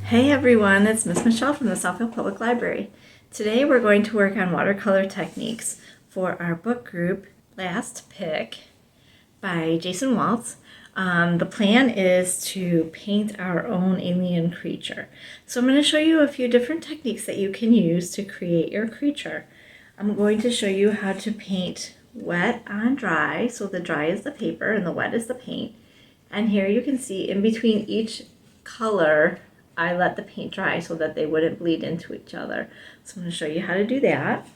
Hey everyone, it's Miss Mechelle from the Southfield Public Library. Today we're going to work on watercolor techniques for our book group, Last Pick by Jason Walz. The plan is to paint our own alien creature. So I'm going to show you a few different techniques that you can use to create your creature. I'm going to show you how to paint wet on dry. So the dry is the paper and the wet is the paint. And here you can see in between each color I let the paint dry so that they wouldn't bleed into each other. So I'm going to show you how to do that.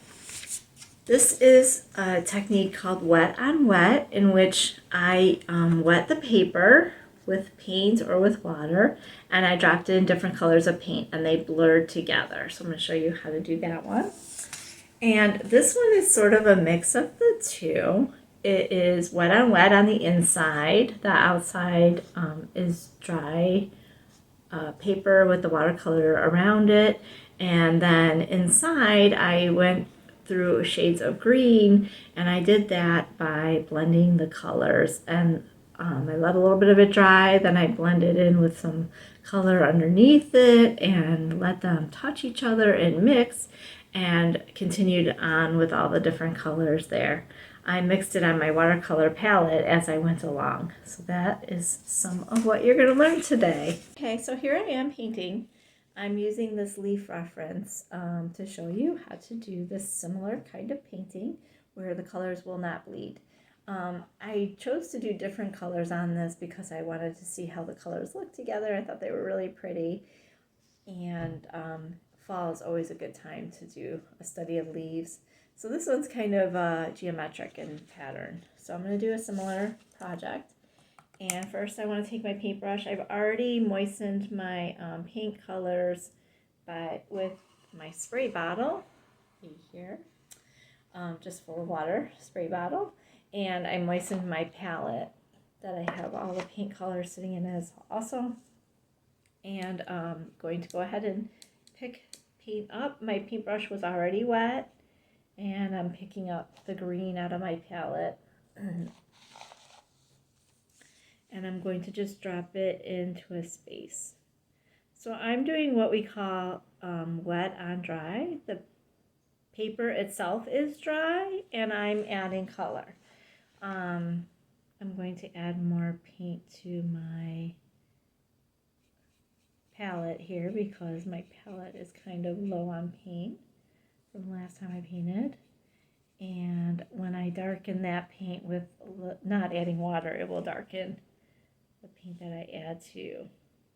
This is a technique called wet on wet, in which I wet the paper with paint or with water, and I dropped it in different colors of paint and they blurred together. So I'm going to show you how to do that one. And this one is sort of a mix of the two. It is wet on the inside. The outside is dry paper with the watercolor around it, and then inside I went through shades of green, and I did that by blending the colors, and I let a little bit of it dry, then I blended in with some color underneath it and let them touch each other and mix, and continued on with all the different colors there. I mixed it on my watercolor palette as I went along. So that is some of what you're going to learn today. Okay, so here I am painting. I'm using this leaf reference to show you how to do this similar kind of painting where the colors will not bleed. I chose to do different colors on this because I wanted to see how the colors look together. I thought they were really pretty, and fall is always a good time to do a study of leaves. So this one's kind of geometric in pattern. So I'm going to do a similar project. And first I want to take my paintbrush. I've already moistened my paint colors with my spray bottle, here, just full of water, spray bottle. And I moistened my palette that I have all the paint colors sitting in as also. And I'm going to go ahead and pick paint up. My paintbrush was already wet, and I'm picking up the green out of my palette. And I'm going to just drop it into a space. So I'm doing what we call wet on dry. The paper itself is dry, and I'm adding color. I'm going to add more paint to my palette here because my palette is kind of low on paint from last time I painted. And when I darken that paint with not adding water, it will darken the paint that I add to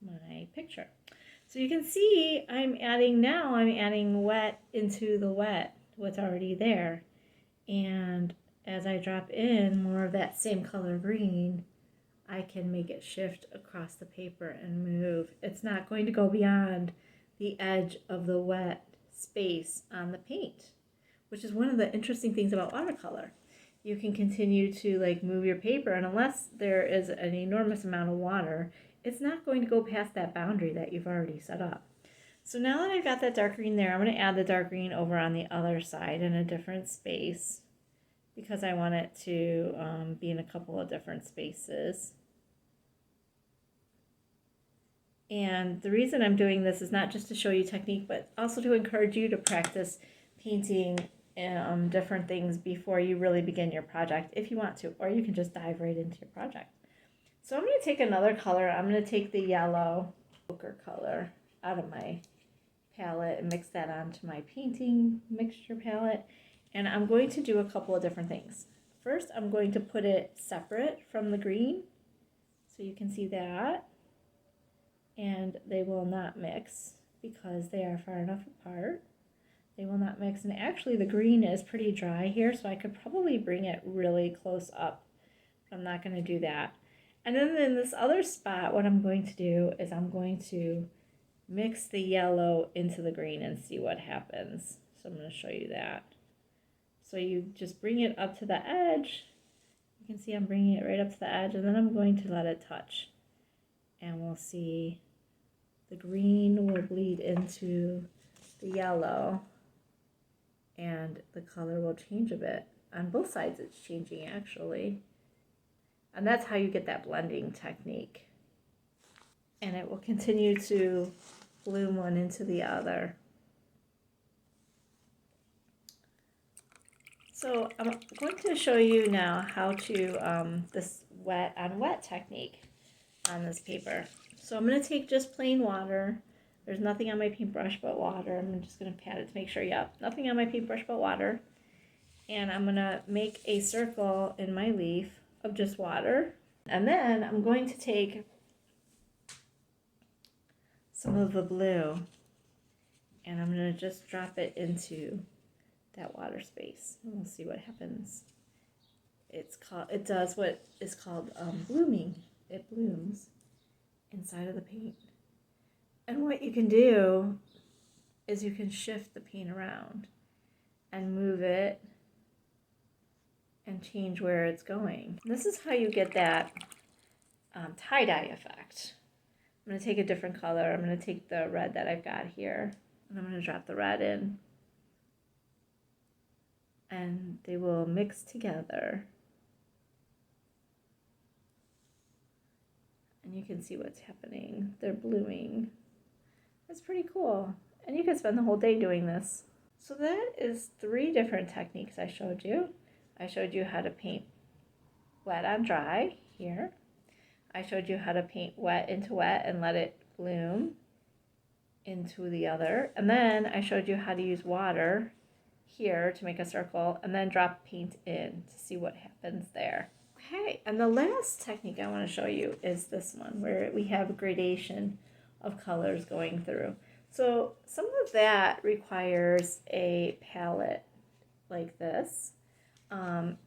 my picture. So you can see I'm adding wet into the wet, what's already there. And as I drop in more of that same color green, I can make it shift across the paper and move. It's not going to go beyond the edge of the wet space on the paint, which is one of the interesting things about watercolor. You can continue to move your paper, and unless there is an enormous amount of water, it's not going to go past that boundary that you've already set up. So now that I've got that dark green there, I'm going to add the dark green over on the other side in a different space because I want it to be in a couple of different spaces. And the reason I'm doing this is not just to show you technique, but also to encourage you to practice painting different things before you really begin your project, if you want to, or you can just dive right into your project. So I'm going to take another color. I'm going to take the yellow ochre color out of my palette and mix that onto my painting mixture palette. And I'm going to do a couple of different things. First, I'm going to put it separate from the green, so you can see that. And they will not mix because they are far enough apart. They will not mix, and actually the green is pretty dry here, so I could probably bring it really close up. I'm not going to do that. And then in this other spot, what I'm going to do is I'm going to mix the yellow into the green and see what happens. So I'm going to show you that. So you just bring it up to the edge. You can see I'm bringing it right up to the edge, and then I'm going to let it touch. And we'll see the green will bleed into the yellow, and the color will change a bit. On both sides it's changing actually. And that's how you get that blending technique. And it will continue to bloom one into the other. So I'm going to show you now how to this wet on wet technique on this paper. So I'm going to take just plain water. There's nothing on my paintbrush but water. I'm just going to pat it to make sure, yep, nothing on my paintbrush but water. And I'm going to make a circle in my leaf of just water. And then I'm going to take some of the blue and I'm going to just drop it into that water space. And we'll see what happens. It does what is called blooming. It blooms inside of the paint. And what you can do is you can shift the paint around and move it and change where it's going. This is how you get that tie-dye effect. I'm going to take a different color. I'm going to take the red that I've got here, and I'm going to drop the red in. And they will mix together. And you can see what's happening. They're blooming. That's pretty cool. And you can spend the whole day doing this. So that is 3 different techniques I showed you. I showed you how to paint wet on dry here. I showed you how to paint wet into wet and let it bloom into the other. And then I showed you how to use water here to make a circle and then drop paint in to see what happens there. Okay, and the last technique I want to show you is this one where we have a gradation of colors going through. So some of that requires a palette like this.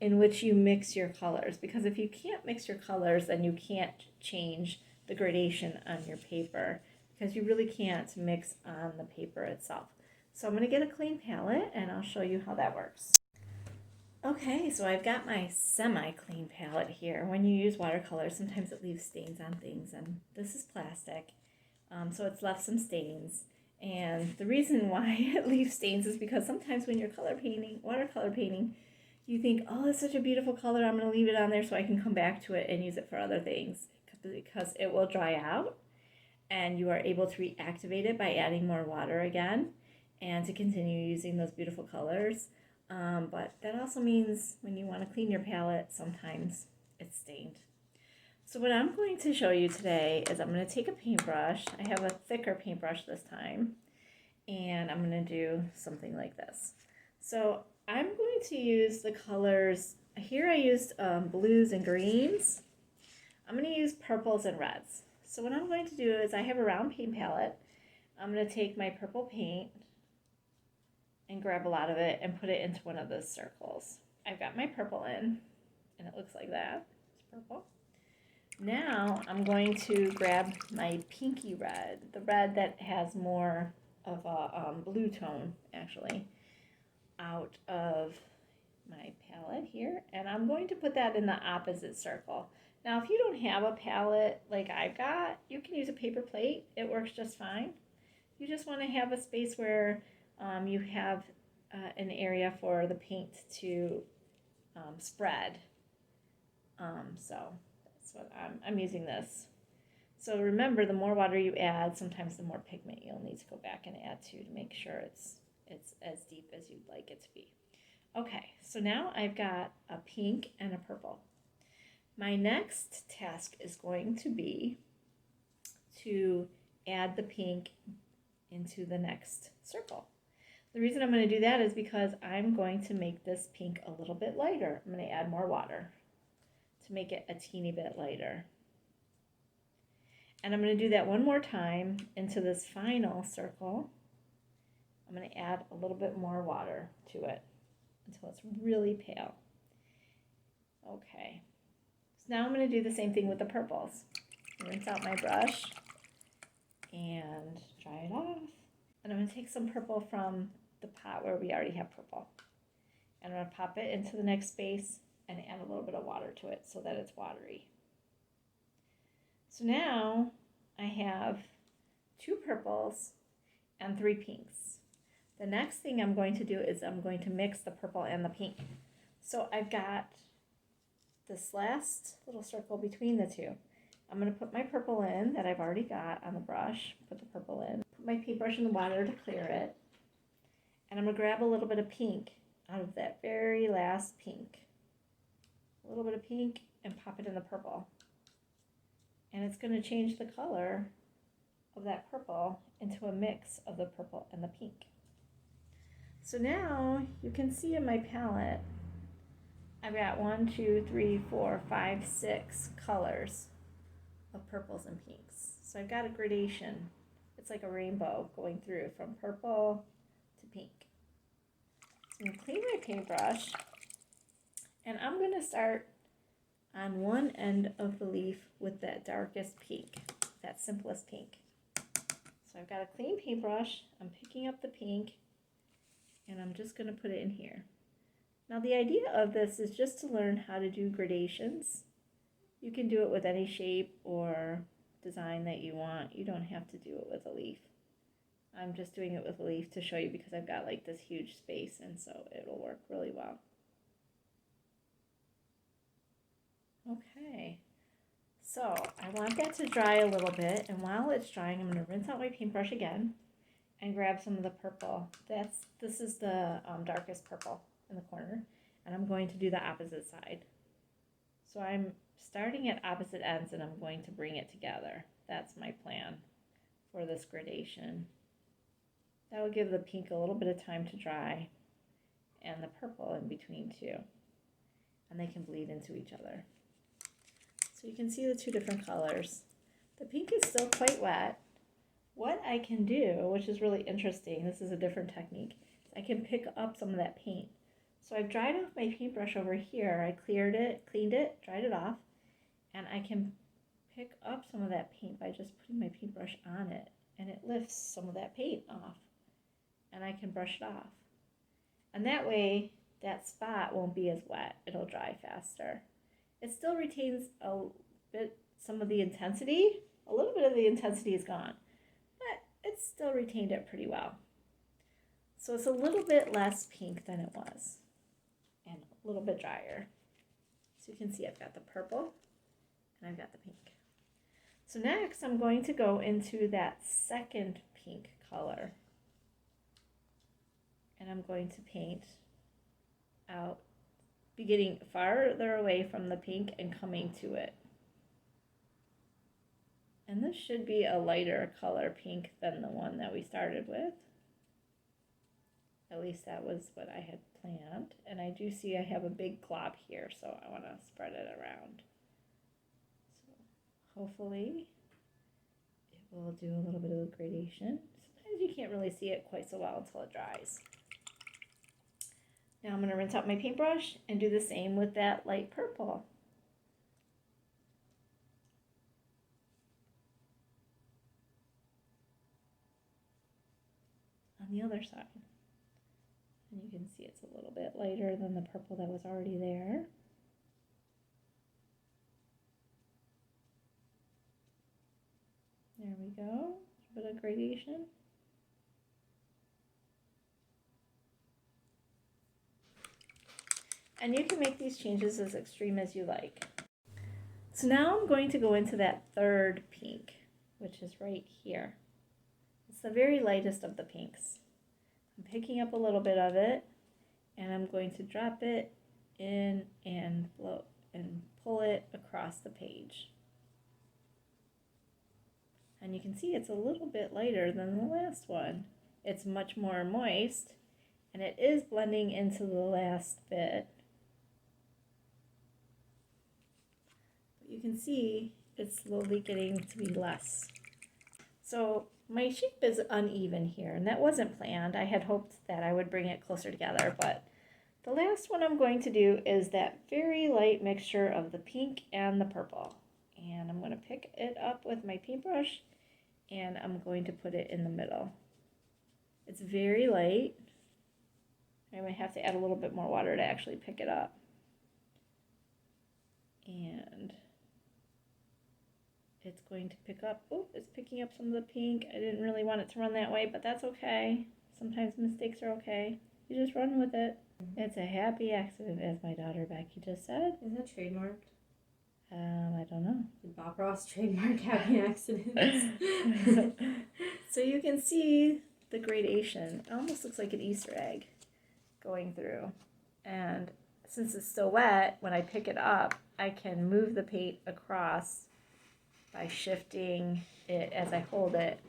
In which you mix your colors, because if you can't mix your colors, then you can't change the gradation on your paper, because you really can't mix on the paper itself. So I'm going to get a clean palette and I'll show you how that works. Okay, so I've got my semi-clean palette here. When you use watercolor, sometimes it leaves stains on things, and this is plastic, so it's left some stains. And the reason why it leaves stains is because sometimes when you're watercolor painting, you think, oh, it's such a beautiful color, I'm going to leave it on there so I can come back to it and use it for other things, because it will dry out and you are able to reactivate it by adding more water again and to continue using those beautiful colors. But that also means when you want to clean your palette, sometimes it's stained. So what I'm going to show you today is I'm going to take a paintbrush. I have a thicker paintbrush this time, and I'm going to do something like this. So I'm going to use the colors, here I used blues and greens. I'm going to use purples and reds. So what I'm going to do is I have a round paint palette. I'm going to take my purple paint and grab a lot of it and put it into one of those circles. I've got my purple in, and it looks like that. It's purple. Now I'm going to grab my pinky red, the red that has more of a blue tone, actually, out of my palette here, and I'm going to put that in the opposite circle. Now if you don't have a palette like I've got, you can use a paper plate. It works just fine. You just want to have a space where you have an area for the paint to spread. So that's what I'm using this. So remember, the more water you add, sometimes the more pigment you'll need to go back and add to make sure it's as deep as you'd like it to be. Okay, so now I've got a pink and a purple. My next task is going to be to add the pink into the next circle. The reason I'm going to do that is because I'm going to make this pink a little bit lighter. I'm going to add more water to make it a teeny bit lighter. And I'm going to do that one more time into this final circle. I'm going to add a little bit more water to it until it's really pale. Okay, so now I'm going to do the same thing with the purples. Rinse out my brush and dry it off. And I'm going to take some purple from the pot where we already have purple. And I'm going to pop it into the next space and add a little bit of water to it so that it's watery. So now I have 2 purples and 3 pinks. The next thing I'm going to do is I'm going to mix the purple and the pink. So I've got this last little circle between the two. I'm going to put my purple in that I've already got on the brush, put the purple in, put my paintbrush in the water to clear it. And I'm going to grab a little bit of pink out of that very last pink. A little bit of pink and pop it in the purple. And it's going to change the color of that purple into a mix of the purple and the pink. So now you can see in my palette, I've got 1, 2, 3, 4, 5, 6 colors of purples and pinks. So I've got a gradation. It's like a rainbow going through from purple to pink. So I'm going to clean my paintbrush, and I'm going to start on one end of the leaf with that darkest pink, that simplest pink. So I've got a clean paintbrush, I'm picking up the pink, and I'm just going to put it in here. Now the idea of this is just to learn how to do gradations. You can do it with any shape or design that you want. You don't have to do it with a leaf. I'm just doing it with a leaf to show you because I've got like this huge space, and so it'll work really well. Okay, so I want that to dry a little bit, and while it's drying, I'm going to rinse out my paintbrush again and grab some of the purple. This is the darkest purple in the corner, and I'm going to do the opposite side. So I'm starting at opposite ends, and I'm going to bring it together. That's my plan for this gradation. That will give the pink a little bit of time to dry, and the purple in between too, and they can bleed into each other. So you can see the two different colors. The pink is still quite wet. What I can do, which is really interesting, this is a different technique, is I can pick up some of that paint. So I've dried off my paintbrush over here. I cleared it, cleaned it, dried it off, and I can pick up some of that paint by just putting my paintbrush on it, and it lifts some of that paint off, and I can brush it off. And that way, that spot won't be as wet. It'll dry faster. It still retains some of the intensity. A little bit of the intensity is gone, but it's still retained it pretty well. So it's a little bit less pink than it was, and a little bit drier. So you can see I've got the purple and I've got the pink. So next I'm going to go into that second pink color, and I'm going to paint out, beginning farther away from the pink and coming to it. And this should be a lighter color pink than the one that we started with. At least that was what I had planned. And I do see I have a big glob here, so I want to spread it around. So hopefully it will do a little bit of gradation. Sometimes you can't really see it quite so well until it dries. Now I'm going to rinse out my paintbrush and do the same with that light purple. On the other side. And you can see it's a little bit lighter than the purple that was already there. There we go. A bit of gradation. And you can make these changes as extreme as you like. So now I'm going to go into that third pink, which is right here. It's the very lightest of the pinks. I'm picking up a little bit of it, and I'm going to drop it in and pull it across the page. And you can see it's a little bit lighter than the last one. It's much more moist, and it is blending into the last bit. You can see it's slowly getting to be less. So my shape is uneven here, and that wasn't planned. I had hoped that I would bring it closer together, but the last one I'm going to do is that very light mixture of the pink and the purple. And I'm going to pick it up with my paintbrush, and I'm going to put it in the middle. It's very light. I might have to add a little bit more water to actually pick it up. And it's going to pick up, oh, it's picking up some of the pink. I didn't really want it to run that way, but that's okay. Sometimes mistakes are okay. You just run with it. It's a happy accident, as my daughter Becky just said. Isn't that trademarked? I don't know. Did Bob Ross trademark having accidents? So you can see the gradation. It almost looks like an Easter egg going through. And since it's still wet, when I pick it up, I can move the paint across by shifting it as I hold it.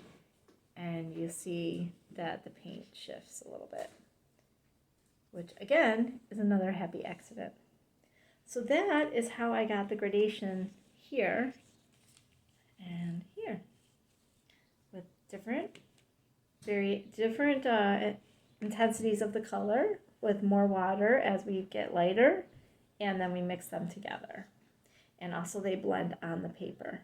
And you see that the paint shifts a little bit, which again is another happy accident. So that is how I got the gradation here and here, with very different intensities of the color, with more water as we get lighter, and then we mix them together. And also they blend on the paper.